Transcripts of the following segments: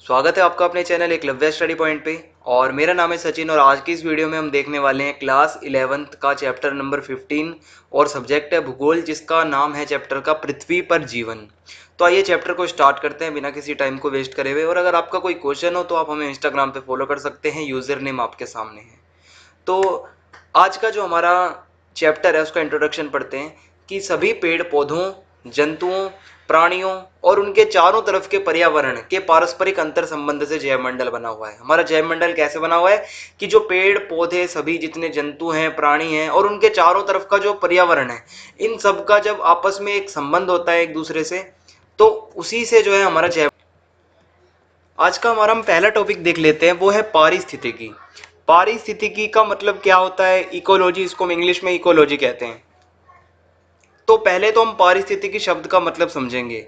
स्वागत है आपका अपने चैनल एकलव्य स्टडी पॉइंट पे। और मेरा नाम है सचिन और आज की इस वीडियो में हम देखने वाले हैं क्लास 11th का चैप्टर नंबर 15 और सब्जेक्ट है भूगोल, जिसका नाम है चैप्टर का पृथ्वी पर जीवन। तो आइए चैप्टर को स्टार्ट करते हैं बिना किसी टाइम को वेस्ट करे हुए। और अगर आपका कोई क्वेश्चन हो तो आप हमें इंस्टाग्राम पे फॉलो कर सकते हैं, यूज़र नेम आपके सामने है। तो आज का जो हमारा चैप्टर है उसका इंट्रोडक्शन पढ़ते हैं कि सभी पेड़ पौधों, जंतुओं, प्राणियों और उनके चारों तरफ के पर्यावरण के पारस्परिक अंतर संबंध से जैवमंडल बना हुआ है। हमारा जैवमंडल कैसे बना हुआ है कि जो पेड़ पौधे, सभी जितने जंतु हैं, प्राणी हैं और उनके चारों तरफ का जो पर्यावरण है, इन सब का जब आपस में एक संबंध होता है एक दूसरे से, तो उसी से जो है हमारा जैव। आज का हमारा हम पहला टॉपिक देख लेते हैं, वो है पारिस्थितिकी। पारिस्थितिकी का मतलब क्या होता है? इकोलॉजी, इसको हम इंग्लिश में इकोलॉजी कहते हैं। तो पहले तो हम पारिस्थितिकी शब्द का मतलब समझेंगे।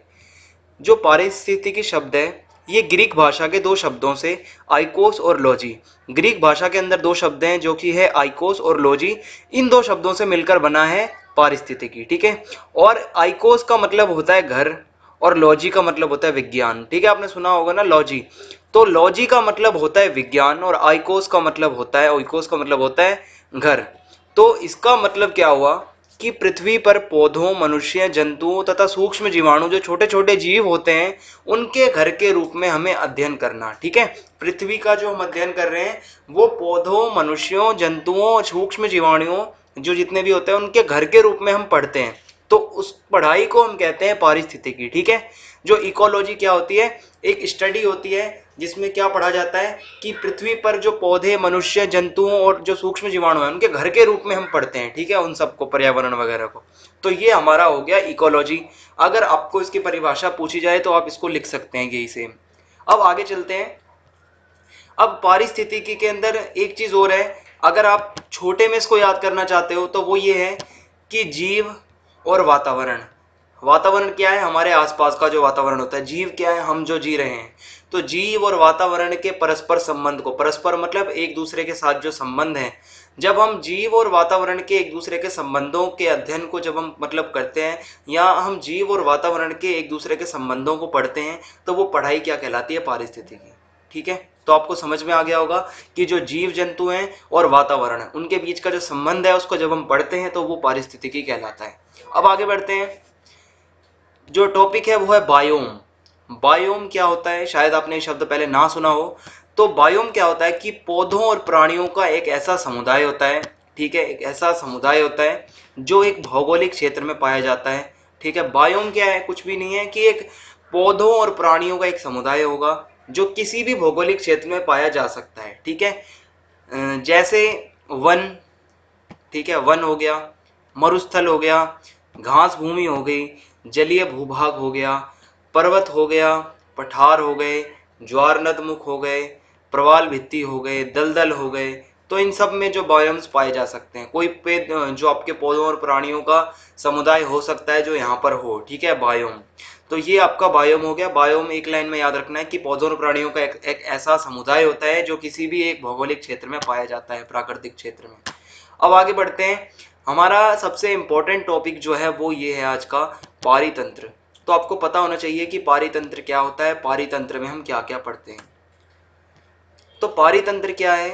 जो पारिस्थितिकी शब्द है ये ग्रीक भाषा के दो शब्दों से आइकोस और लॉजी। ग्रीक भाषा के अंदर दो शब्द हैं जो कि है आइकोस और लॉजी। इन दो शब्दों से मिलकर बना है पारिस्थितिकी, ठीक है। और आइकोस का मतलब होता है घर और लॉजी का मतलब होता है विज्ञान, ठीक है। आपने सुना होगा ना लॉजी। तो लॉजी का मतलब होता है विज्ञान और आइकोस का मतलब होता है, ओइकोस का मतलब होता है घर। तो इसका मतलब क्या हुआ कि पृथ्वी पर पौधों, मनुष्य, जंतुओं तथा सूक्ष्म जीवाणु, जो छोटे छोटे जीव होते हैं, उनके घर के रूप में हमें अध्ययन करना, ठीक है। पृथ्वी का जो हम अध्ययन कर रहे हैं वो पौधों, मनुष्यों, जंतुओं, सूक्ष्म जीवाणुओं, जो जितने भी होते हैं उनके घर के रूप में हम पढ़ते हैं। तो उस पढ़ाई को हम कहते हैं पारिस्थितिकी, ठीक है। जो इकोलॉजी क्या होती है? एक स्टडी होती है जिसमें क्या पढ़ा जाता है कि पृथ्वी पर जो पौधे, मनुष्य, जंतुओं और जो सूक्ष्म जीवाणु हैं उनके घर के रूप में हम पढ़ते हैं, ठीक है, उन सबको, पर्यावरण वगैरह को। तो ये हमारा हो गया इकोलॉजी। अगर आपको इसकी परिभाषा पूछी जाए तो आप इसको लिख सकते हैं यही सेम। अब आगे चलते हैं। अब पारिस्थितिकी के अंदर एक चीज और है, अगर आप छोटे में इसको याद करना चाहते हो तो वो ये है कि जीव और वातावरण। वातावरण क्या है? हमारे आसपास का जो वातावरण होता है। जीव क्या है? हम जो जी रहे हैं। तो जीव और वातावरण के परस्पर संबंध को, परस्पर मतलब एक दूसरे के साथ जो संबंध है, जब हम जीव और वातावरण के एक दूसरे के संबंधों के अध्ययन को जब हम मतलब करते हैं, या हम जीव और वातावरण के एक दूसरे के संबंधों को पढ़ते हैं, तो वो पढ़ाई क्या कहलाती है? पारिस्थितिकी, ठीक है। तो आपको समझ में आ गया होगा कि जो जीव जंतु हैं और वातावरण है उनके बीच का जो संबंध है उसको जब हम पढ़ते हैं तो वो पारिस्थितिकी कहलाता है। अब आगे बढ़ते हैं। जो टॉपिक है वो है बायोम। बायोम क्या होता है? शायद आपने ये शब्द पहले ना सुना हो। तो बायोम क्या होता है कि पौधों और प्राणियों का एक ऐसा समुदाय होता है, ठीक है, एक ऐसा समुदाय होता है जो एक भौगोलिक क्षेत्र में पाया जाता है, ठीक है। बायोम क्या है? कुछ भी नहीं है कि एक पौधों और प्राणियों का एक समुदाय होगा जो किसी भी भौगोलिक क्षेत्र में पाया जा सकता है, ठीक है। जैसे वन, ठीक है, वन हो गया, मरुस्थल हो गया, घास भूमि हो गई, जलीय भूभाग हो गया, पर्वत हो गया, पठार हो गए, ज्वार नदमुख हो गए, प्रवाल भित्ति हो गए, दलदल हो गए। तो इन सब में जो बायोम्स पाए जा सकते हैं, कोई पेड़ जो आपके पौधों और प्राणियों का समुदाय हो सकता है जो यहाँ पर हो, ठीक है, बायोम। तो ये आपका बायोम हो गया। बायोम एक लाइन में याद रखना है कि पौधों और प्राणियों का एक ऐसा समुदाय होता है जो किसी भी एक भौगोलिक क्षेत्र में पाया जाता है, प्राकृतिक क्षेत्र में। अब आगे बढ़ते हैं। हमारा सबसे इंपॉर्टेंट टॉपिक जो है वो ये है आज का, पारितंत्र। तो आपको पता होना चाहिए कि पारितंत्र क्या होता है, पारितंत्र में हम क्या क्या पढ़ते हैं। तो पारितंत्र क्या है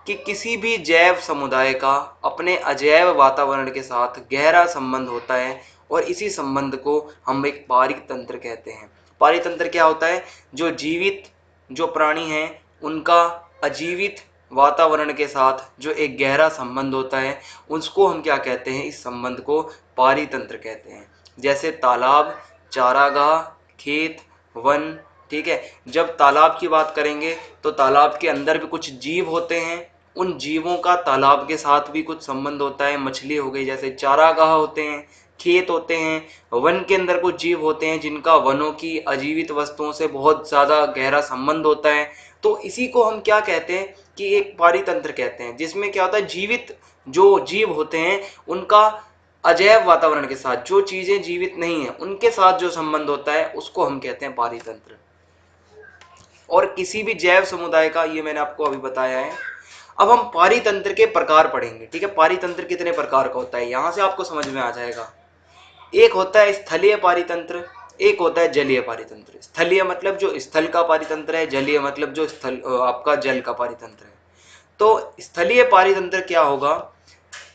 कि किसी भी जैव समुदाय का अपने अजैव वातावरण के साथ गहरा संबंध होता है और इसी संबंध को हम एक पारितंत्र कहते हैं। पारितंत्र क्या होता है? जो जीवित जो प्राणी हैं उनका अजीवित वातावरण के साथ जो एक गहरा संबंध होता है, उसको हम क्या कहते हैं? इस संबंध को पारितंत्र कहते हैं। जैसे तालाब, चारागाह, खेत, वन, ठीक है। जब तालाब की बात करेंगे तो तालाब के अंदर भी कुछ जीव होते हैं, उन जीवों का तालाब के साथ भी कुछ संबंध होता है। मछली हो गई, जैसे चारागाह होते हैं, खेत होते हैं। वन के अंदर कुछ जीव होते हैं जिनका वनों की अजीवित वस्तुओं से बहुत ज्यादा गहरा संबंध होता है। तो इसी को हम क्या कहते हैं कि एक पारितंत्र कहते हैं, जिसमें क्या होता है, जीवित जो जीव होते हैं उनका अजैव वातावरण के साथ, जो चीजें जीवित नहीं है उनके साथ जो संबंध होता है उसको हम कहते हैं पारितंत्र। और किसी भी जैव समुदाय का, ये मैंने आपको अभी बताया है। अब हम पारितंत्र के प्रकार पढ़ेंगे, ठीक है। पारितंत्र कितने प्रकार का होता है, यहां से आपको समझ में आ जाएगा। एक होता है स्थलीय पारितंत्र, एक होता है जलीय पारितंत्र। स्थलीय मतलब जो स्थल का पारितंत्र है, जलीय मतलब जो स्थल आपका जल का पारितंत्र है। तो स्थलीय पारितंत्र क्या होगा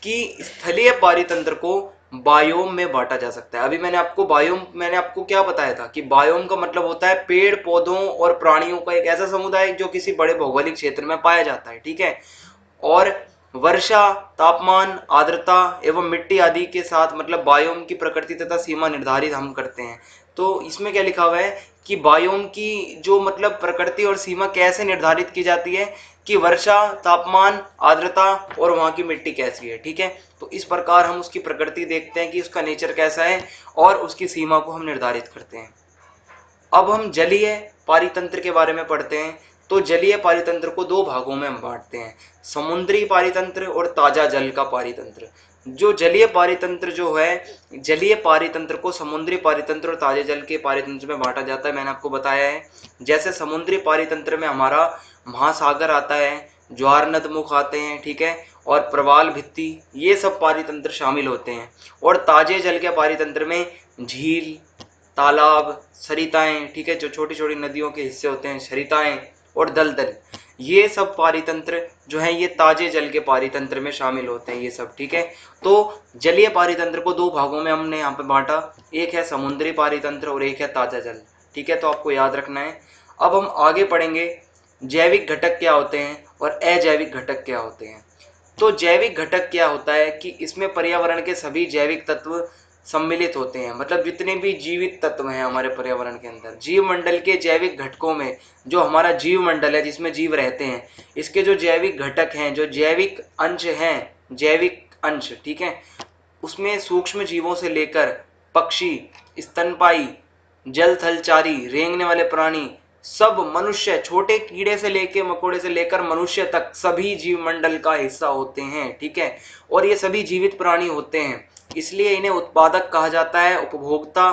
कि स्थलीय पारितंत्र को बायोम में बांटा जा सकता है। अभी मैंने आपको क्या बताया था कि बायोम का मतलब होता है पेड़ पौधों और प्राणियों का एक ऐसा समुदाय जो किसी बड़े भौगोलिक क्षेत्र में पाया जाता है, ठीक है। और वर्षा, तापमान, आर्द्रता एवं मिट्टी आदि के साथ मतलब बायोम की प्रकृति तथा सीमा निर्धारित हम करते हैं। तो इसमें क्या लिखा हुआ है कि बायोम की जो मतलब प्रकृति और सीमा कैसे निर्धारित की जाती है कि वर्षा, तापमान, आर्द्रता और वहां की मिट्टी कैसी है, ठीक है। तो इस प्रकार हम उसकी प्रकृति देखते हैं कि उसका नेचर कैसा है और उसकी सीमा को हम निर्धारित करते हैं। अब हम जलीय पारितंत्र के बारे में पढ़ते हैं। तो जलीय पारितंत्र को दो भागों में हम बांटते हैं, समुद्री पारितंत्र और ताजा जल का पारितंत्र। जो जलीय पारितंत्र जो है, जलीय पारितंत्र को समुद्री पारितंत्र और ताजे जल के पारितंत्र में बांटा जाता है, मैंने आपको बताया है। जैसे समुद्री पारितंत्र में हमारा महासागर आता है, ज्वार नदमुख आते हैं, ठीक है, और प्रवाल भित्ति, ये सब पारितंत्र शामिल होते हैं। और ताजे जल के पारितंत्र में झील, तालाब, सरिताएं, ठीक है, जो छोटी छोटी नदियों के हिस्से होते हैं, सरिताएं और दलदल, ये सब पारितंत्र जो है ये ताजे जल के पारितंत्र में शामिल होते हैं, ये सब, ठीक है। तो जलीय पारितंत्र को दो भागों में हमने यहाँ पे बांटा, एक है समुद्री पारितंत्र और एक है ताजा जल, ठीक है। तो आपको याद रखना है। अब हम आगे पढ़ेंगे जैविक घटक क्या होते हैं और अजैविक घटक क्या होते हैं। तो जैविक घटक क्या होता है कि इसमें पर्यावरण के सभी जैविक तत्व सम्मिलित होते हैं, मतलब जितने भी जीवित तत्व हैं हमारे पर्यावरण के अंदर, जीव मंडल के जैविक घटकों में, जो हमारा जीव मंडल है जिसमें जीव रहते हैं, इसके जो जैविक घटक हैं, जो जैविक अंश हैं, जैविक अंश, ठीक है, उसमें सूक्ष्म जीवों से लेकर पक्षी, स्तनपाई, जल थलचारी, रेंगने वाले प्राणी, सब मनुष्य, छोटे कीड़े से लेके मकोड़े से लेकर मनुष्य तक सभी जीव मंडल का हिस्सा होते हैं, ठीक है। और ये सभी जीवित प्राणी होते हैं, इसलिए इन्हें उत्पादक कहा जाता है, उपभोक्ता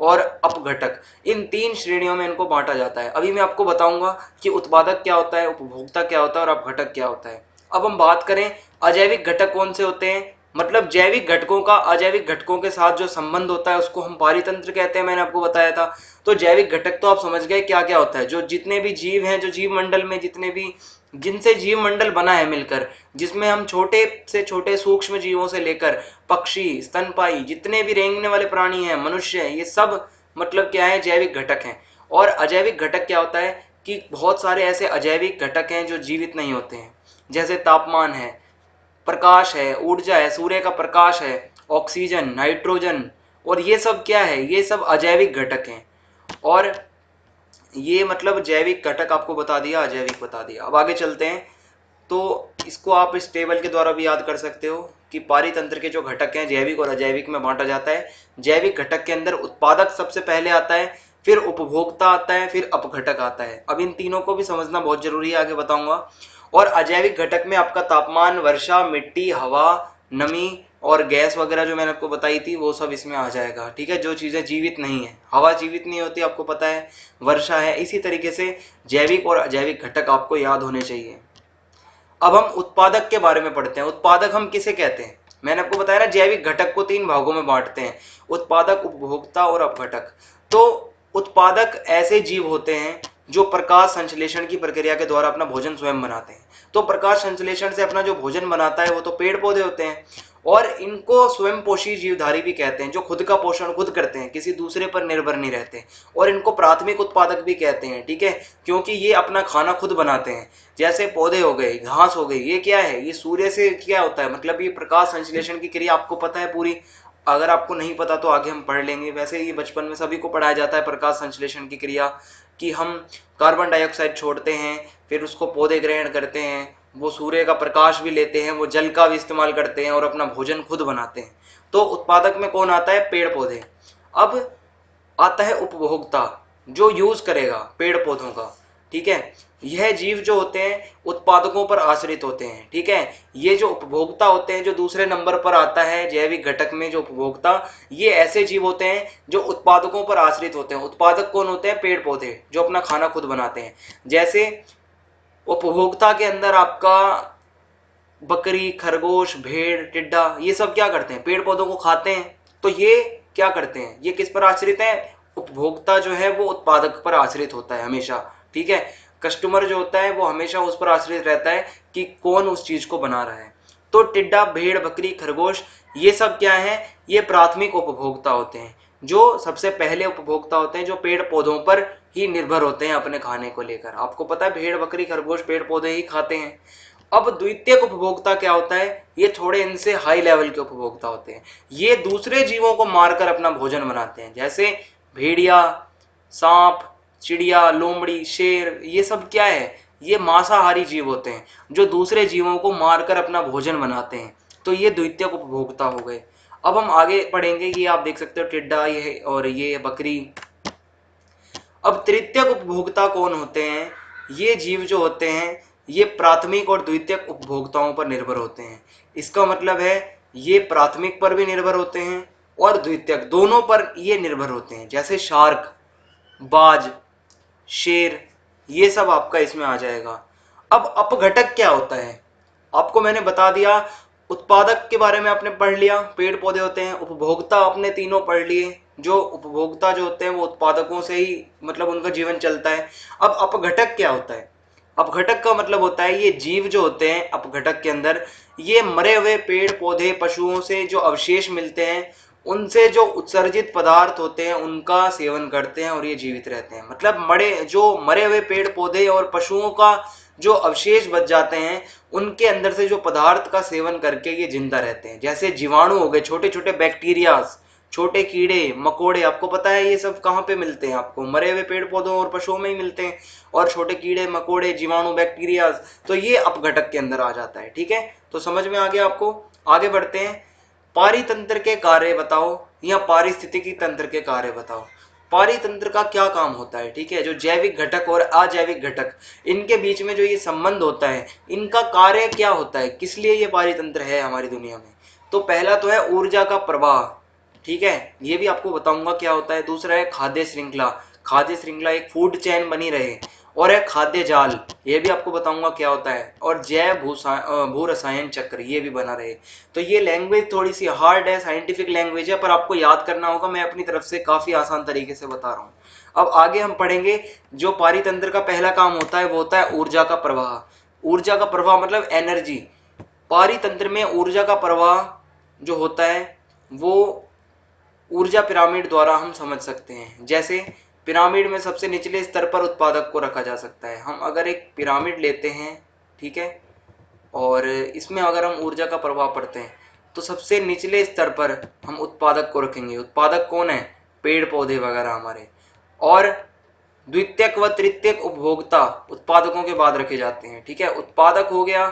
और अपघटक, इन तीन श्रेणियों में इनको बांटा जाता है। अभी मैं आपको बताऊंगा कि उत्पादक क्या होता है, उपभोक्ता क्या होता है और अपघटक क्या होता है। अब हम बात करें अजैविक घटक कौन से होते हैं, मतलब जैविक घटकों का अजैविक घटकों के साथ जो संबंध होता है उसको हम पारितंत्र कहते हैं, मैंने आपको बताया था। तो जैविक घटक तो आप समझ गए क्या क्या होता है, जो जितने भी जीव हैं, जो जीव मंडल में जितने भी, जिनसे जीव मंडल बना है मिलकर, जिसमें हम छोटे से छोटे सूक्ष्म जीवों से लेकर पक्षी, स्तनपाई, जितने भी रेंगने वाले प्राणी हैं, मनुष्य हैं, ये सब मतलब क्या है, जैविक घटक हैं। और अजैविक घटक क्या होता है कि बहुत सारे ऐसे अजैविक घटक हैं जो जीवित नहीं होते हैं, जैसे तापमान है, प्रकाश है, ऊर्जा है, सूर्य का प्रकाश है, ऑक्सीजन, नाइट्रोजन, और ये सब क्या है, ये सब अजैविक घटक हैं। और ये मतलब जैविक घटक आपको बता दिया, अजैविक बता दिया। अब आगे चलते हैं। तो इसको आप इस टेबल के द्वारा भी याद कर सकते हो कि पारितंत्र के जो घटक हैं जैविक और अजैविक में बांटा जाता है। जैविक घटक के अंदर उत्पादक सबसे पहले आता है, फिर उपभोक्ता आता है, फिर अपघटक आता है। अब इन तीनों को भी समझना बहुत जरूरी है, आगे बताऊंगा। और अजैविक घटक में आपका तापमान, वर्षा, मिट्टी, हवा, नमी और गैस वगैरह जो मैंने आपको बताई थी वो सब इसमें आ जाएगा, ठीक है। जो चीजें जीवित नहीं है, हवा जीवित नहीं होती आपको पता है, वर्षा है, इसी तरीके से जैविक और अजैविक घटक आपको याद होने चाहिए। अब हम उत्पादक के बारे में पढ़ते हैं। उत्पादक हम किसे कहते हैं, मैंने आपको बताया ना जैविक घटक को तीन भागों में बांटते हैं, उत्पादक, उपभोक्ता और अपघटक। तो उत्पादक ऐसे जीव होते हैं जो प्रकाश संश्लेषण की प्रक्रिया के द्वारा अपना भोजन स्वयं बनाते हैं। तो प्रकाश संश्लेषण से अपना जो भोजन बनाता है वो तो पेड़ पौधे होते हैं, और इनको स्वयं पोषी जीवधारी भी कहते हैं, जो खुद का पोषण खुद करते हैं, किसी दूसरे पर निर्भर नहीं रहते। और इनको प्राथमिक उत्पादक भी कहते हैं, ठीक है, क्योंकि ये अपना खाना खुद बनाते हैं। जैसे पौधे हो गए, घास हो गई, ये क्या है, ये सूर्य से क्या होता है, मतलब ये प्रकाश संश्लेषण की क्रिया आपको पता है पूरी। अगर आपको नहीं पता तो आगे हम पढ़ लेंगे, वैसे ये बचपन में सभी को पढ़ाया जाता है प्रकाश संश्लेषण की क्रिया, कि हम कार्बन डाइऑक्साइड छोड़ते हैं, फिर उसको पौधे ग्रहण करते हैं, वो सूर्य का प्रकाश भी लेते हैं, वो जल का भी इस्तेमाल करते हैं और अपना भोजन खुद बनाते हैं। तो उत्पादक में कौन आता है, पेड़ पौधे। अब आता है उपभोक्ता, जो यूज करेगा पेड़ पौधों का, ठीक है। यह जीव जो होते हैं उत्पादकों पर आश्रित होते हैं, ठीक है। ये जो उपभोक्ता होते हैं, जो दूसरे नंबर पर आता है जैविक घटक में, जो उपभोक्ता, ये ऐसे जीव होते हैं जो उत्पादकों पर आश्रित होते हैं। उत्पादक कौन होते हैं, पेड़ पौधे, जो अपना खाना खुद बनाते हैं। जैसे उपभोक्ता के अंदर आपका बकरी, खरगोश, भेड़, टिड्डा, ये सब क्या करते हैं, पेड़ पौधों को खाते हैं। तो ये क्या करते हैं, ये किस पर आश्रित है, उपभोक्ता जो है वो उत्पादक पर आश्रित होता है हमेशा, ठीक है। कस्टमर जो होता है वो हमेशा उस पर आश्रित रहता है कि कौन उस चीज को बना रहा है। तो टिड्डा, भेड़, बकरी, खरगोश, ये सब क्या है, ये प्राथमिक उपभोक्ता होते हैं, जो सबसे पहले उपभोक्ता होते हैं, जो पेड़ पौधों पर ही निर्भर होते हैं अपने खाने को लेकर। आपको पता है भेड़, बकरी, खरगोश पेड़ पौधे ही खाते हैं। अब द्वितीयक उपभोक्ता क्या होता है, ये थोड़े इनसे हाई लेवल के उपभोक्ता होते हैं। ये दूसरे जीवों को मारकर अपना भोजन बनाते हैं, जैसे भेड़िया, सांप, चिड़िया, लोमड़ी, शेर, ये सब क्या है, ये मांसाहारी जीव होते हैं जो दूसरे जीवों को मारकर अपना भोजन बनाते हैं। तो ये द्वितीयक उपभोक्ता हो गए। अब हम आगे पढ़ेंगे, ये आप देख सकते हो टिड्डा ये और ये बकरी। अब तृतीयक उपभोक्ता कौन होते हैं, ये जीव जो होते हैं ये प्राथमिक और द्वितीयक उपभोक्ताओं पर निर्भर होते हैं। इसका मतलब है ये प्राथमिक पर भी निर्भर होते हैं और द्वितीयक, दोनों पर ये निर्भर होते हैं। जैसे शार्क, बाज, शेर, ये सब आपका इसमें आ जाएगा। अब अपघटक क्या होता है, आपको मैंने बता दिया। उत्पादक के बारे में आपने पढ़ लिया, पेड़ पौधे होते हैं। उपभोक्ता आपने तीनों पढ़ लिए, जो उपभोक्ता जो होते हैं वो उत्पादकों से ही मतलब उनका जीवन चलता है। अब अपघटक क्या होता है, अपघटक का मतलब होता है ये जीव जो होते हैं अपघटक के अंदर, ये मरे हुए पेड़ पौधे पशुओं से जो अवशेष मिलते हैं उनसे जो उत्सर्जित पदार्थ होते हैं उनका सेवन करते हैं और ये जीवित रहते हैं। मतलब मरे हुए पेड़ पौधे और पशुओं का जो अवशेष बच जाते हैं उनके अंदर से जो पदार्थ का सेवन करके ये जिंदा रहते हैं। जैसे जीवाणु हो गए, छोटे छोटे बैक्टीरियाज, छोटे कीड़े मकोड़े, आपको पता है ये सब कहाँ पे मिलते हैं, आपको मरे हुए पेड़ पौधों और पशुओं में ही मिलते हैं। और छोटे कीड़े मकोड़े, जीवाणु, बैक्टीरियाज, तो ये अपघटक के अंदर आ जाता है, ठीक है। तो समझ में आ गया आपको। आगे बढ़ते हैं, पारितंत्र के कार्य बताओ या पारिस्थितिकी तंत्र के कार्य बताओ। पारितंत्र का क्या काम होता है, ठीक है। जो जैविक घटक और अजैविक घटक, इनके बीच में जो ये संबंध होता है, इनका कार्य क्या होता है, किस लिए ये पारितंत्र है हमारी दुनिया में। तो पहला तो है ऊर्जा का प्रवाह, ठीक है, ये भी आपको बताऊंगा क्या होता है। दूसरा है खाद्य श्रृंखला, खाद्य श्रृंखला एक फूड चेन बनी रहे। और है खाद्य जाल, ये भी आपको बताऊंगा क्या होता है। और जैव भू रसायन चक्र, ये भी बना रहे। तो ये लैंग्वेज थोड़ी सी हार्ड है, साइंटिफिक लैंग्वेज है, पर आपको याद करना होगा। मैं अपनी तरफ से काफी आसान तरीके से बता रहा हूँ। अब आगे हम पढ़ेंगे, जो पारितंत्र का पहला काम होता है वो होता है ऊर्जा का प्रवाह। ऊर्जा का प्रवाह मतलब एनर्जी। पारितंत्र में ऊर्जा का प्रवाह जो होता है वो ऊर्जा पिरामिड द्वारा हम समझ सकते हैं। जैसे पिरामिड में सबसे निचले स्तर पर उत्पादक को रखा जा सकता है। हम अगर एक पिरामिड लेते हैं, ठीक है, और इसमें अगर हम ऊर्जा का प्रभाव पढ़ते हैं तो सबसे निचले स्तर पर हम उत्पादक को रखेंगे। उत्पादक कौन है, पेड़ पौधे वगैरह हमारे। और द्वितीयक व तृतीयक उपभोक्ता उत्पादकों के बाद रखे जाते हैं, ठीक है। उत्पादक हो गया,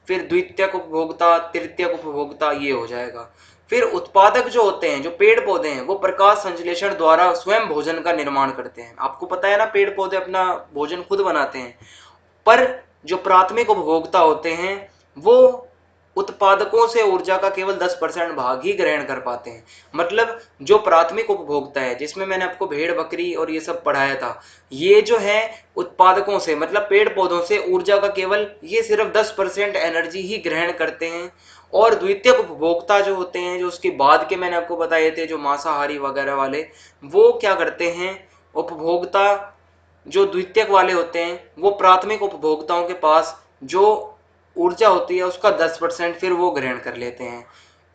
फिर द्वितीयक उपभोक्ता, तृतीयक उपभोक्ता, ये हो जाएगा। फिर उत्पादक जो होते हैं, जो पेड़ पौधे हैं, वो प्रकाश संश्लेषण द्वारा स्वयं भोजन का निर्माण करते हैं। आपको पता है ना, पेड़ पौधे अपना भोजन खुद बनाते हैं। पर जो प्राथमिक उपभोक्ता होते हैं वो उत्पादकों से ऊर्जा का केवल 10% भाग ही ग्रहण कर पाते हैं। मतलब जो प्राथमिक उपभोक्ता है, जिसमें मैंने आपको भेड़ बकरी और ये सब पढ़ाया था, ये जो है उत्पादकों से मतलब पेड़ पौधों से ऊर्जा का केवल ये सिर्फ 10% एनर्जी ही ग्रहण करते हैं। और द्वितीयक उपभोक्ता जो होते हैं, जो उसके बाद के मैंने आपको बताए थे, जो मांसाहारी वगैरह वाले, वो क्या करते हैं, उपभोक्ता जो द्वितीयक वाले होते हैं वो प्राथमिक उपभोक्ताओं के पास जो ऊर्जा होती है उसका 10% फिर वो ग्रहण कर लेते हैं।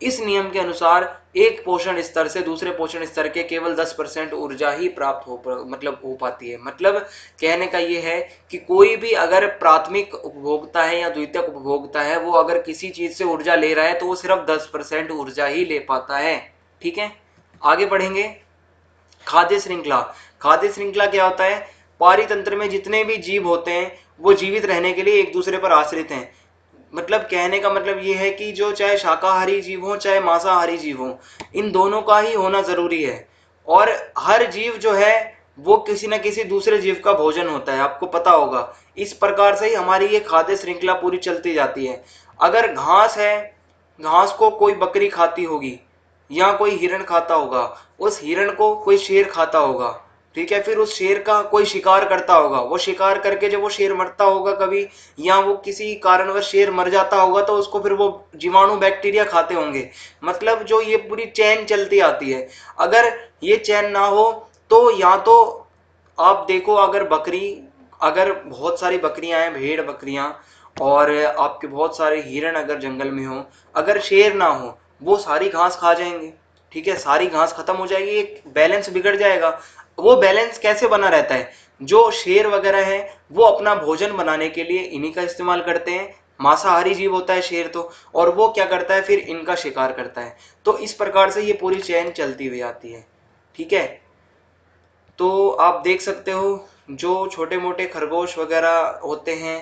इस नियम के अनुसार एक पोषण स्तर से दूसरे पोषण स्तर के केवल 10% ऊर्जा ही प्राप्त हो पाती है। मतलब कहने का ये है कि कोई भी अगर प्राथमिक उपभोक्ता है या द्वितीयक उपभोक्ता है, वो अगर किसी चीज से ऊर्जा ले रहा है तो वो सिर्फ 10% ऊर्जा ही ले पाता है, ठीक है। आगे बढ़ेंगे, खाद्य श्रृंखला। खाद्य श्रृंखला क्या होता है, पारितंत्र में जितने भी जीव होते हैं वो जीवित रहने के लिए एक दूसरे पर आश्रित हैं। मतलब कहने का मतलब ये है कि जो चाहे शाकाहारी जीव हो चाहे मांसाहारी जीव हो, इन दोनों का ही होना जरूरी है। और हर जीव जो है वो किसी न किसी दूसरे जीव का भोजन होता है, आपको पता होगा। इस प्रकार से ही हमारी ये खाद्य श्रृंखला पूरी चलती जाती है। अगर घास है, घास को कोई बकरी खाती होगी या कोई हिरण खाता होगा, उस हिरण को कोई शेर खाता होगा, ठीक है। फिर उस शेर का कोई शिकार करता होगा, वो शिकार करके जब वो शेर मरता होगा कभी, या वो किसी कारणवश शेर मर जाता होगा, तो उसको फिर वो जीवाणु बैक्टीरिया खाते होंगे। मतलब जो ये पूरी चेन चलती आती है, अगर ये चेन ना हो तो या तो आप देखो, अगर बहुत सारी बकरियां हैं, भेड़ बकरियां, और आपके बहुत सारे हिरण अगर जंगल में हो, अगर शेर ना हो, वो सारी घास खा जाएंगे। ठीक है, सारी घास खत्म हो जाएगी, एक बैलेंस बिगड़ जाएगा। वो बैलेंस कैसे बना रहता है? जो शेर वगैरह है वो अपना भोजन बनाने के लिए इन्हीं का इस्तेमाल करते हैं, मांसाहारी जीव होता है शेर तो, और वो क्या करता है, फिर इनका शिकार करता है। तो इस प्रकार से ये पूरी चेन चलती हुई आती है। ठीक है, तो आप देख सकते हो, जो छोटे मोटे खरगोश वगैरह होते हैं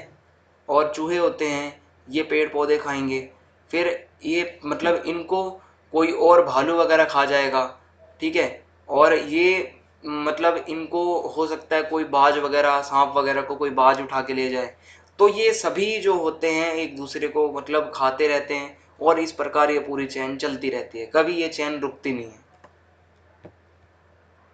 और चूहे होते हैं, ये पेड़ पौधे खाएंगे, फिर ये मतलब इनको कोई और भालू वगैरह खा जाएगा। ठीक है, और ये मतलब इनको हो सकता है कोई बाज वगैरह, सांप वगैरह को कोई बाज उठा के ले जाए। तो ये सभी जो होते हैं एक दूसरे को मतलब खाते रहते हैं, और इस प्रकार ये पूरी चेन चलती रहती है, कभी ये चेन रुकती नहीं है।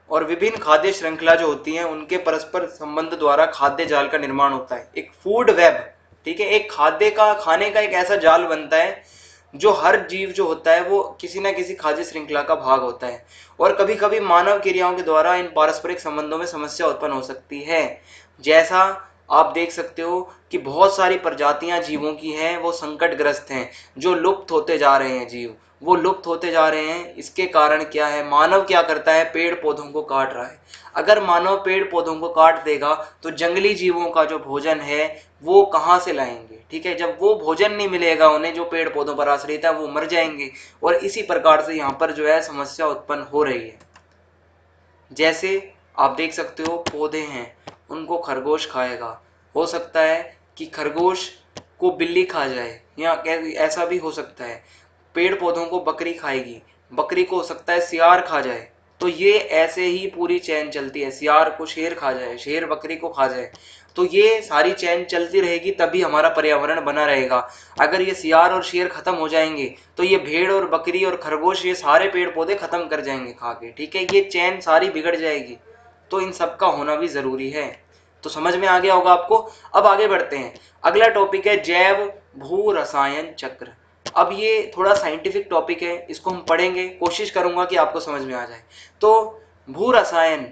और विभिन्न खाद्य श्रृंखला जो होती हैं उनके परस्पर संबंध द्वारा खाद्य जाल का निर्माण होता है, एक फूड वेब। ठीक है, एक खाने का एक ऐसा जाल बनता है जो हर जीव जो होता है वो किसी ना किसी खाद्य श्रृंखला का भाग होता है। और कभी कभी मानव क्रियाओं के द्वारा इन पारस्परिक संबंधों में समस्या उत्पन्न हो सकती है। जैसा आप देख सकते हो कि बहुत सारी प्रजातियां जीवों की हैं वो संकटग्रस्त हैं, जो लुप्त होते जा रहे हैं जीव, वो लुप्त होते जा रहे हैं। इसके कारण क्या है, मानव क्या करता है, पेड़ पौधों को काट रहा है। अगर मानव पेड़ पौधों को काट देगा तो जंगली जीवों का जो भोजन है वो कहाँ से लाएंगे? ठीक है, जब वो भोजन नहीं मिलेगा उन्हें जो पेड़ पौधों पर आश्रित है, वो मर जाएंगे। और इसी प्रकार से यहाँ पर जो है समस्या उत्पन्न हो रही है। जैसे आप देख सकते हो, पौधे हैं उनको खरगोश खाएगा, हो सकता है कि खरगोश को बिल्ली खा जाए, या ऐसा भी हो सकता है। पेड़ पौधों को बकरी खाएगी, बकरी को हो सकता है सियार खा जाए। तो ये ऐसे ही पूरी चैन चलती है, सियार को शेर खा जाए, शेर बकरी को खा जाए। तो ये सारी चैन चलती रहेगी, तभी हमारा पर्यावरण बना रहेगा। अगर ये सियार और शेर खत्म हो जाएंगे तो ये भेड़ और बकरी और खरगोश ये सारे पेड़ पौधे खत्म कर जाएंगे खा के। ठीक है, ये चैन सारी बिगड़ जाएगी। तो इन सब का होना भी जरूरी है। तो समझ में आ गया होगा आपको। अब आगे बढ़ते हैं, अगला टॉपिक है जैव भू रसायन चक्र। अब ये थोड़ा साइंटिफिक टॉपिक है, इसको हम पढ़ेंगे, कोशिश करूंगा कि आपको समझ में आ जाए। तो भू रसायन,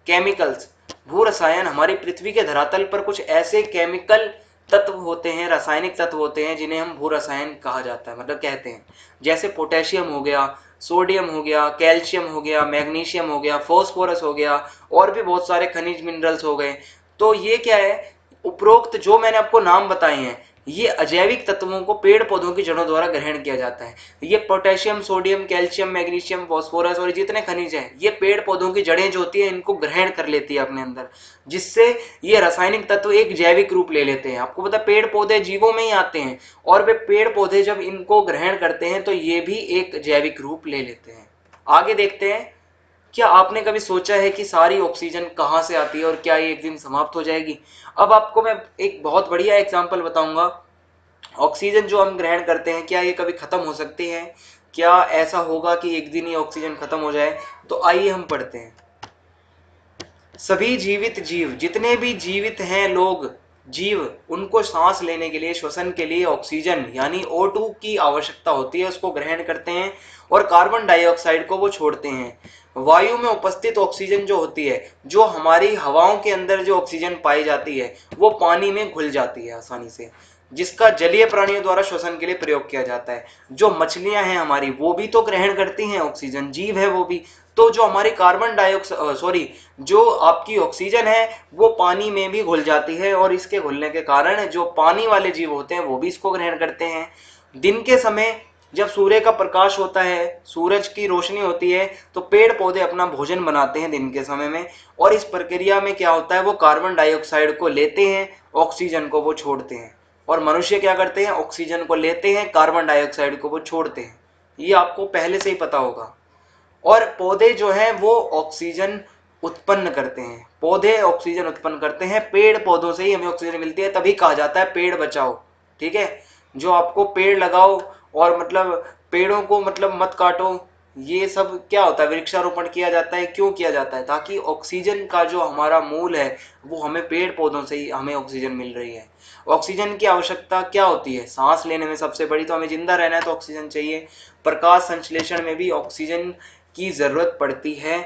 केमिकल्स, भू रसायन हमारी पृथ्वी के धरातल पर कुछ ऐसे केमिकल तत्व होते हैं, रासायनिक तत्व होते हैं, जिन्हें हम भू रसायन कहा जाता है, मतलब कहते हैं। जैसे पोटेशियम हो गया, सोडियम हो गया, कैल्शियम हो गया, मैग्नीशियम हो गया, फॉस्फोरस हो गया, और भी बहुत सारे खनिज मिनरल्स हो गए। तो ये क्या है, उपरोक्त जो मैंने आपको नाम बताए हैं, ये अजैविक तत्वों को पेड़ पौधों की जड़ों द्वारा ग्रहण किया जाता है। ये potassium, sodium, calcium, magnesium, phosphorus और जितने खनिज हैं, ये पेड़ पौधों की जड़ें जो होती है इनको ग्रहण कर लेती है अपने अंदर, जिससे ये रासायनिक तत्व एक जैविक रूप ले लेते हैं। आपको पता, पेड़ पौधे जीवों में ही आते हैं, और वे पेड़ पौधे जब इनको ग्रहण करते हैं तो ये भी एक जैविक रूप ले लेते हैं। आगे देखते हैं, क्या आपने कभी सोचा है कि सारी ऑक्सीजन कहाँ से आती है और क्या ये एक दिन समाप्त हो जाएगी? अब आपको मैं एक बहुत बढ़िया एग्जांपल बताऊंगा। ऑक्सीजन जो हम ग्रहण करते हैं, क्या ये कभी खत्म हो सकती है? क्या ऐसा होगा कि एक दिन ये ऑक्सीजन खत्म हो जाए? तो आइए हम पढ़ते हैं। सभी जीवित जीव, जितने भी जीवित हैं लोग, जीव, उनको सांस लेने के लिए, श्वसन के लिए ऑक्सीजन यानी O2 की आवश्यकता होती है, उसको ग्रहण करते हैं, और कार्बन डाइऑक्साइड को वो छोड़ते हैं। वायु में उपस्थित ऑक्सीजन जो होती है, जो हमारी हवाओं के अंदर जो ऑक्सीजन पाई जाती है, वो पानी में घुल जाती है आसानी से, जिसका जलीय प्राणियों द्वारा श्वसन के लिए प्रयोग किया जाता है। जो मछलियां हैं हमारी, वो भी तो ग्रहण करती हैं ऑक्सीजन, जीव है वो भी। तो जो हमारी कार्बन डाइऑक्साइड जो आपकी ऑक्सीजन है वो पानी में भी घुल जाती है, और इसके घुलने के कारण जो पानी वाले जीव होते हैं वो भी इसको ग्रहण करते हैं। दिन के समय जब सूर्य का प्रकाश होता है, सूरज की रोशनी होती है, तो पेड़ पौधे अपना भोजन बनाते हैं दिन के समय में, और इस प्रक्रिया में क्या होता है, वो कार्बन डाइऑक्साइड को लेते हैं, ऑक्सीजन को वो छोड़ते हैं। और मनुष्य क्या करते हैं, ऑक्सीजन को लेते हैं, कार्बन डाइऑक्साइड को वो छोड़ते हैं। ये आपको पहले से ही पता होगा। और पौधे जो हैं वो ऑक्सीजन उत्पन्न करते हैं, पौधे ऑक्सीजन उत्पन्न करते हैं, पेड़ पौधों से ही हमें ऑक्सीजन मिलती है, तभी कहा जाता है पेड़ बचाओ। ठीक है, जो आपको पेड़ लगाओ, और मतलब पेड़ों को मतलब मत काटो, ये सब क्या होता है, वृक्षारोपण किया जाता है, क्यों किया जाता है? ताकि ऑक्सीजन का जो हमारा मूल है वो हमें पेड़ पौधों से ही हमें ऑक्सीजन मिल रही है। ऑक्सीजन की आवश्यकता क्या होती है? सांस लेने में सबसे बड़ी, तो हमें जिंदा रहना है तो ऑक्सीजन चाहिए। प्रकाश संश्लेषण में भी ऑक्सीजन की जरूरत पड़ती है,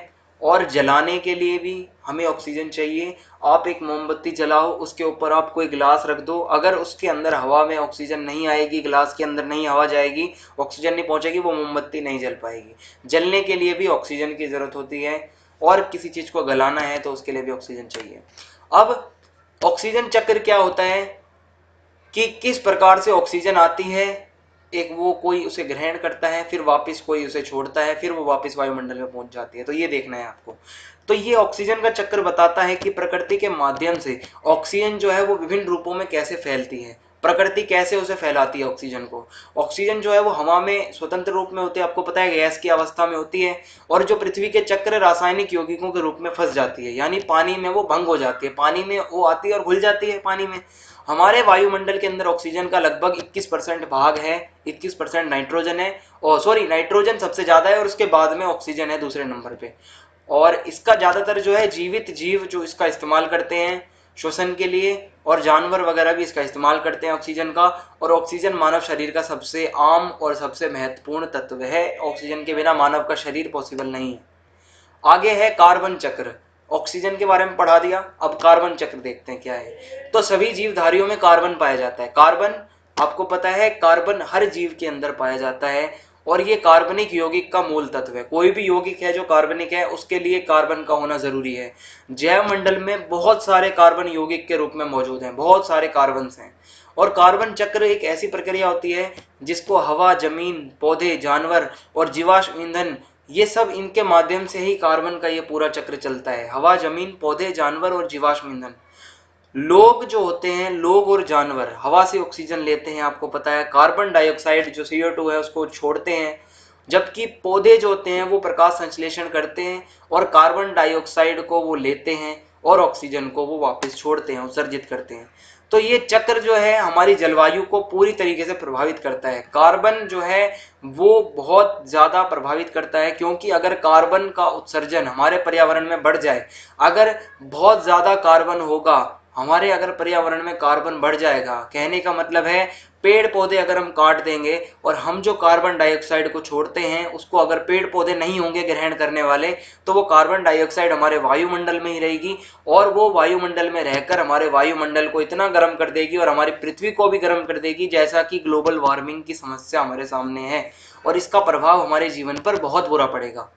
और जलाने के लिए भी हमें ऑक्सीजन चाहिए। आप एक मोमबत्ती जलाओ, उसके ऊपर आप कोई गिलास रख दो, अगर उसके अंदर हवा में ऑक्सीजन नहीं आएगी, गिलास के अंदर नहीं हवा जाएगी, ऑक्सीजन नहीं पहुंचेगी, वो मोमबत्ती नहीं जल पाएगी। जलने के लिए भी ऑक्सीजन की जरूरत होती है, और किसी चीज को गलाना है तो उसके लिए भी ऑक्सीजन चाहिए। अब ऑक्सीजन चक्र क्या होता है कि किस प्रकार से ऑक्सीजन आती है, एक वो कोई उसे ग्रहण करता है, फिर वापस कोई उसे छोड़ता है, फिर वो वापस वायुमंडल में पहुंच जाती है, तो ये देखना है आपको। तो ये ऑक्सीजन का चक्र बताता है कि प्रकृति के माध्यम से ऑक्सीजन जो है वो विभिन्न रूपों में कैसे फैलती है, प्रकृति कैसे उसे फैलाती है ऑक्सीजन को। ऑक्सीजन जो है वो हवा में स्वतंत्र रूप में होती है, आपको पता है गैस की अवस्था में होती है, और जो पृथ्वी के चक्र रासायनिक यौगिकों के रूप में फंस जाती है, यानी पानी में वो भंग हो जाती है, पानी में वो आती है और घुल जाती है पानी में। हमारे वायुमंडल के अंदर ऑक्सीजन का लगभग 21% भाग है, 21% नाइट्रोजन है, और सॉरी नाइट्रोजन सबसे ज्यादा है और उसके बाद में ऑक्सीजन है दूसरे नंबर पे। और इसका ज्यादातर जो है जीवित जीव जो इसका इस्तेमाल करते हैं श्वसन के लिए, और जानवर वगैरह भी इसका इस्तेमाल करते हैं ऑक्सीजन का। और ऑक्सीजन मानव शरीर का सबसे आम और सबसे महत्वपूर्ण तत्व है, ऑक्सीजन के बिना मानव का शरीर पॉसिबल नहीं है। आगे है कार्बन चक्र। ऑक्सीजन के बारे में पढ़ा दिया, अब कार्बन चक्र देखते हैं क्या है। तो सभी जीवधारियों में कार्बन पाया जाता है। कार्बन आपको पता है, कार्बन हर जीव के अंदर पाया जाता है, और ये कार्बनिक यौगिक का मूल तत्व है। कोई भी यौगिक है जो कार्बनिक है उसके लिए कार्बन का होना जरूरी है। जैव मंडल में बहुत सारे कार्बन यौगिक के रूप में मौजूद हैं, बहुत सारे कार्बन हैं। और कार्बन चक्र एक ऐसी प्रक्रिया होती है जिसको हवा, जमीन, पौधे, जानवर और जीवाश्म ईंधन, ये सब इनके माध्यम से ही कार्बन का ये पूरा चक्र चलता है। हवा, जमीन, पौधे, जानवर और जीवाश्म ईंधन। लोग जो होते हैं, लोग और जानवर हवा से ऑक्सीजन लेते हैं, आपको पता है। कार्बन डाइऑक्साइड जो CO2 है उसको छोड़ते हैं, जबकि पौधे जो होते हैं वो प्रकाश संश्लेषण करते हैं और कार्बन डाइऑक्साइड को वो लेते हैं और ऑक्सीजन को वो वापस छोड़ते हैं, उत्सर्जित करते हैं। तो ये चक्र जो है हमारी जलवायु को पूरी तरीके से प्रभावित करता है। कार्बन जो है वो बहुत ज्यादा प्रभावित करता है, क्योंकि अगर कार्बन का उत्सर्जन हमारे पर्यावरण में बढ़ जाए, अगर बहुत ज्यादा कार्बन होगा हमारे, अगर पर्यावरण में कार्बन बढ़ जाएगा, कहने का मतलब है पेड़ पौधे अगर हम काट देंगे और हम जो कार्बन डाइऑक्साइड को छोड़ते हैं उसको अगर पेड़ पौधे नहीं होंगे ग्रहण करने वाले, तो वो कार्बन डाइऑक्साइड हमारे वायुमंडल में ही रहेगी, और वो वायुमंडल में रहकर हमारे वायुमंडल को इतना गर्म कर देगी और हमारी पृथ्वी को भी गर्म कर देगी, जैसा कि ग्लोबल वार्मिंग की समस्या हमारे सामने है, और इसका प्रभाव हमारे जीवन पर बहुत बुरा पड़ेगा।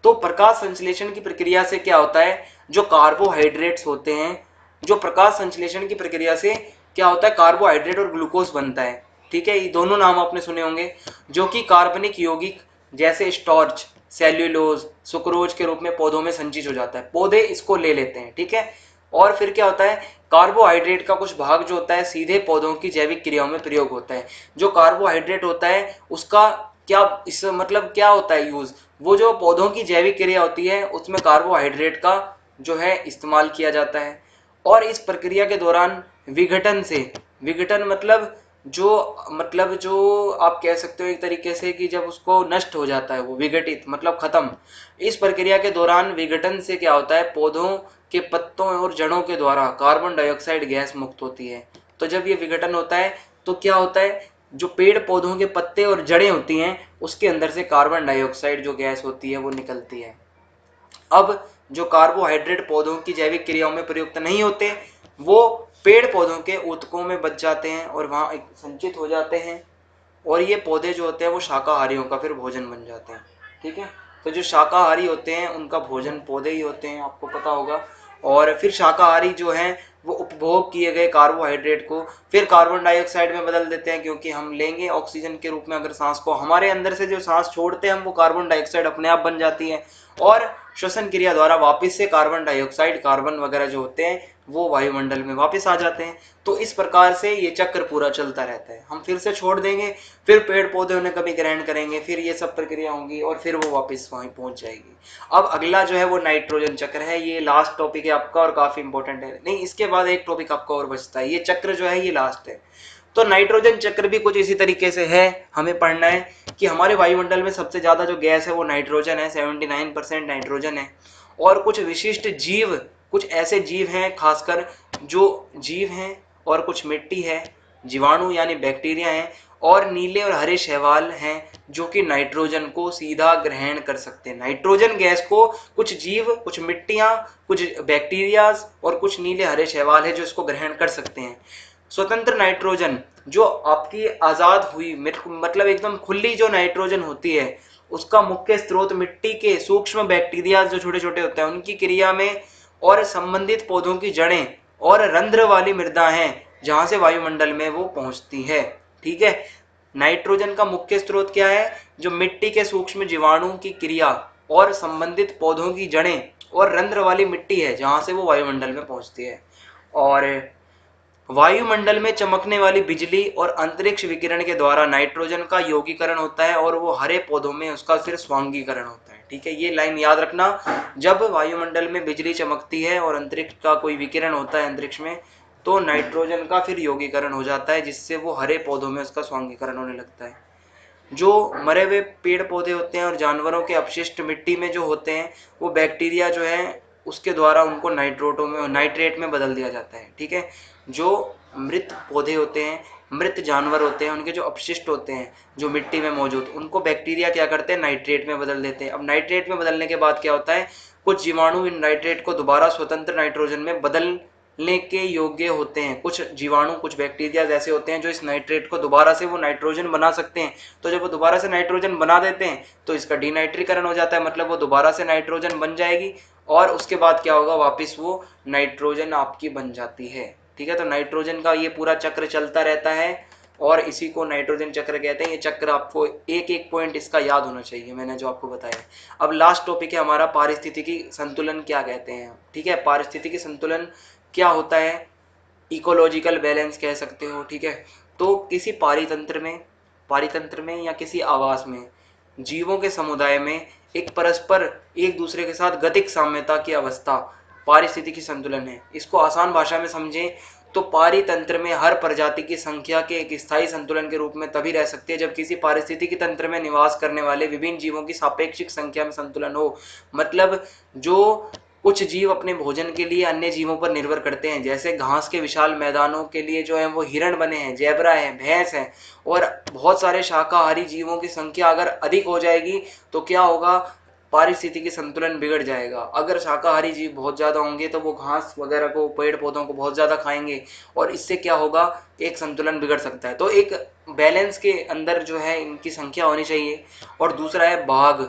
तो प्रकाश संश्लेषण की प्रक्रिया से क्या होता है, जो कार्बोहाइड्रेट्स होते हैं, जो प्रकाश संश्लेषण की प्रक्रिया से क्या होता है, कार्बोहाइड्रेट और ग्लूकोज बनता है। ठीक है, ये दोनों नाम आपने सुने होंगे, जो कि कार्बनिक यौगिक जैसे स्टार्च, सेल्यूलोज, सुक्रोज के रूप में पौधों में संचित हो जाता है, पौधे इसको ले लेते हैं। ठीक है, और फिर क्या होता है, कार्बोहाइड्रेट का कुछ भाग जो होता है सीधे पौधों की जैविक क्रियाओं में प्रयोग होता है। जो कार्बोहाइड्रेट होता है उसका क्या, इस मतलब क्या होता है यूज, वो जो पौधों की जैविक क्रिया होती है उसमें कार्बोहाइड्रेट का जो है इस्तेमाल किया जाता है। और इस प्रक्रिया के दौरान विघटन से, विघटन मतलब जो आप कह सकते हो एक तरीके से कि जब उसको नष्ट हो जाता है, वो विघटित मतलब खत्म। इस प्रक्रिया के दौरान विघटन से क्या होता है, पौधों के पत्तों और जड़ों के द्वारा कार्बन डाइऑक्साइड गैस मुक्त होती है। तो जब ये विघटन होता है तो क्या होता है, जो पेड़ पौधों के पत्ते और जड़ें होती हैं उसके अंदर से कार्बन डाइऑक्साइड जो गैस होती है वो निकलती है। अब जो कार्बोहाइड्रेट पौधों की जैविक क्रियाओं में प्रयुक्त नहीं होते, वो पेड़ पौधों के ऊतकों में बच जाते हैं और वहां संचित हो जाते हैं, और ये पौधे जो होते हैं वो शाकाहारियों का फिर भोजन बन जाते हैं। ठीक है, तो जो शाकाहारी होते हैं उनका भोजन पौधे ही होते हैं, आपको पता होगा। और फिर शाकाहारी जो हैं वो उपभोग किए गए कार्बोहाइड्रेट को फिर कार्बन डाइऑक्साइड में बदल देते हैं, क्योंकि हम लेंगे ऑक्सीजन के रूप में अगर सांस को, हमारे अंदर से जो सांस छोड़ते हैं हम वो कार्बन डाइऑक्साइड अपने आप बन जाती है, और श्वसन क्रिया द्वारा वापस से कार्बन डाइऑक्साइड, कार्बन वगैरह जो होते हैं वो वायुमंडल में वापस आ जाते हैं। तो इस प्रकार से ये चक्र पूरा चलता रहता है। हम फिर से छोड़ देंगे, फिर पेड़ पौधे उन्हें कभी ग्रहण करेंगे, फिर ये सब प्रक्रिया होंगी और फिर वो वापस वहीं पहुंच जाएगी। अब अगला जो है वो नाइट्रोजन चक्र है, ये लास्ट टॉपिक है आपका और काफी इंपॉर्टेंट है। नहीं, इसके बाद एक टॉपिक आपका और बचता है, ये चक्र जो है ये लास्ट है। तो नाइट्रोजन चक्र भी कुछ इसी तरीके से है, हमें पढ़ना है कि हमारे वायुमंडल में सबसे ज्यादा जो गैस है वो नाइट्रोजन है, 79% नाइट्रोजन है। और कुछ विशिष्ट जीव, कुछ ऐसे जीव हैं खासकर जो जीव हैं, और कुछ मिट्टी है जीवाणु यानी बैक्टीरिया हैं, और नीले और हरे शैवाल हैं जो कि नाइट्रोजन को सीधा ग्रहण कर सकते हैं। नाइट्रोजन गैस को कुछ जीव, कुछ मिट्टियां, कुछ बैक्टीरिया और कुछ नीले हरे शैवाल है जो इसको ग्रहण कर सकते हैं। स्वतंत्र नाइट्रोजन जो आपकी आजाद हुई, मतलब एकदम खुली जो नाइट्रोजन होती है, उसका मुख्य स्रोत मिट्टी के सूक्ष्म बैक्टीरिया जो छोटे छोटे होते हैं उनकी क्रिया में, और संबंधित पौधों की जड़ें और रंध्र वाली मृदा हैं जहां से वायुमंडल में वो पहुंचती है। ठीक है, नाइट्रोजन का मुख्य स्रोत क्या है? जो मिट्टी के सूक्ष्म जीवाणु की क्रिया और संबंधित पौधों की जड़ें और रंध्र वाली मिट्टी है जहां से वो वायुमंडल में पहुंचती है। और वायुमंडल में चमकने वाली बिजली और अंतरिक्ष विकिरण के द्वारा नाइट्रोजन का यौगीकरण होता है, और वो हरे पौधों में उसका फिर स्वांगीकरण होता है। ठीक है, ये लाइन याद रखना। जब वायुमंडल में बिजली चमकती है और अंतरिक्ष का कोई विकिरण होता है अंतरिक्ष में, तो नाइट्रोजन का फिर यौगीकरण हो जाता है, जिससे वो हरे पौधों में उसका स्वांगीकरण होने लगता है। जो मरे हुए पेड़ पौधे होते हैं और जानवरों के अपशिष्ट मिट्टी में जो होते हैं, वो बैक्टीरिया जो है उसके द्वारा उनको नाइट्रेट में बदल दिया जाता है। ठीक है, जो मृत पौधे होते हैं, मृत जानवर होते हैं, उनके जो अपशिष्ट होते हैं जो मिट्टी में मौजूद, उनको बैक्टीरिया क्या करते हैं? नाइट्रेट में बदल देते हैं। अब नाइट्रेट में बदलने के बाद क्या होता है? कुछ जीवाणु इन नाइट्रेट को दोबारा स्वतंत्र नाइट्रोजन में बदलने के योग्य होते हैं। कुछ जीवाणु, कुछ बैक्टीरिया ऐसे होते हैं जो इस नाइट्रेट को दोबारा से वो नाइट्रोजन बना सकते हैं। तो जब वो दोबारा से नाइट्रोजन बना देते हैं तो इसका डीनाइट्रीकरण हो जाता है, मतलब वो दोबारा से नाइट्रोजन बन जाएगी, और उसके बाद क्या होगा? वापस वो नाइट्रोजन आपकी बन जाती है। ठीक है, तो नाइट्रोजन का ये पूरा चक्र चलता रहता है और इसी को नाइट्रोजन चक्र कहते हैं। ये चक्र आपको एक एक पॉइंट इसका याद होना चाहिए, मैंने जो आपको बताया। अब लास्ट टॉपिक है हमारा पारिस्थितिकी संतुलन क्या कहते हैं। ठीक है, पारिस्थितिकी संतुलन क्या होता है? इकोलॉजिकल बैलेंस कह सकते हो। ठीक है, तो किसी पारितंत्र में या किसी आवास में जीवों के समुदाय में एक परस्पर एक दूसरे के साथ गतिक साम्यता की अवस्था पारिस्थितिकी संतुलन है। इसको आसान भाषा में समझें तो पारितंत्र में हर प्रजाति की संख्या के एक स्थायी संतुलन के रूप में तभी रह सकती है जब किसी पारिस्थितिकी तंत्र में निवास करने वाले विभिन्न जीवों की सापेक्षिक संख्या में संतुलन हो। मतलब जो कुछ जीव अपने भोजन के लिए अन्य जीवों पर निर्भर करते हैं, जैसे घास के विशाल मैदानों के लिए जो है वो हिरण बने हैं, जेबरा है, भैंस है, और बहुत सारे शाकाहारी जीवों की संख्या अगर अधिक हो जाएगी तो क्या होगा? पारिस्थितिकी संतुलन बिगड़ जाएगा। अगर शाकाहारी जीव बहुत ज्यादा होंगे तो वो घास वगैरह को, पेड़ पौधों को बहुत ज्यादा खाएंगे, और इससे क्या होगा? एक संतुलन बिगड़ सकता है। तो एक बैलेंस के अंदर जो है इनकी संख्या होनी चाहिए। और दूसरा है बाघ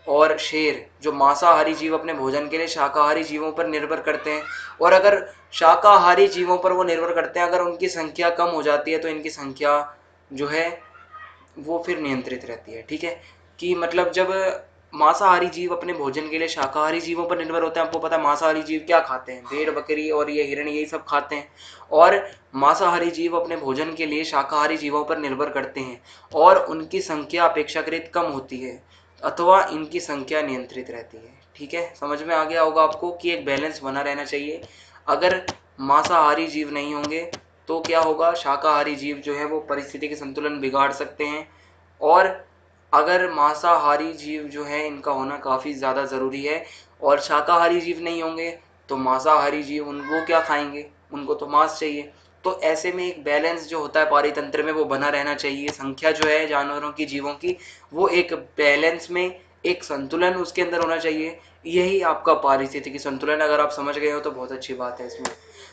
और शेर, जो मांसाहारी जीव अपने भोजन के लिए शाकाहारी जीवों पर निर्भर करते हैं, और अगर शाकाहारी जीवों पर वो निर्भर करते हैं, अगर उनकी संख्या कम हो जाती है तो इनकी संख्या जो है वो फिर नियंत्रित रहती है। ठीक है, कि मतलब जब मांसाहारी जीव अपने भोजन के लिए शाकाहारी जीवों पर निर्भर होते हैं, आपको पता है मांसाहारी जीव क्या खाते हैं? भेड़, बकरी और ये हिरण, यही सब खाते हैं। और मांसाहारी जीव अपने भोजन के लिए शाकाहारी जीवों पर निर्भर करते हैं और उनकी संख्या अपेक्षाकृत कम होती है, अथवा इनकी संख्या नियंत्रित रहती है। ठीक है, समझ में आ गया होगा आपको कि एक बैलेंस बना रहना चाहिए। अगर मांसाहारी जीव नहीं होंगे तो क्या होगा? शाकाहारी जीव जो है वो परिस्थिति के संतुलन बिगाड़ सकते हैं, और अगर मांसाहारी जीव जो है इनका होना काफ़ी ज़्यादा ज़रूरी है, और शाकाहारी जीव नहीं होंगे तो मांसाहारी जीव वो क्या खाएंगे? उनको तो मांस चाहिए। तो ऐसे में एक बैलेंस जो होता है पारितंत्र में वो बना रहना चाहिए। संख्या जो है जानवरों की, जीवों की, वो एक बैलेंस में, एक संतुलन उसके अंदर होना चाहिए। यही आपका पारिस्थितिकी संतुलन। अगर आप समझ गए हो तो बहुत अच्छी बात है इसमें।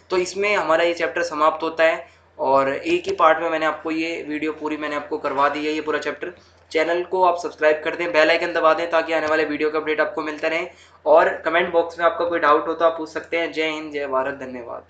तो इसमें हमारा ये चैप्टर समाप्त होता है, और एक ही पार्ट में मैंने आपको ये वीडियो पूरी मैंने आपको करवा दी है, ये पूरा चैप्टर। चैनल को आप सब्सक्राइब कर दें, बेल आइकन दबा दें ताकि आने वाले वीडियो का अपडेट आपको मिलता रहे। और कमेंट बॉक्स में आपका कोई डाउट हो तो आप पूछ सकते हैं। जय हिंद, जय भारत, धन्यवाद।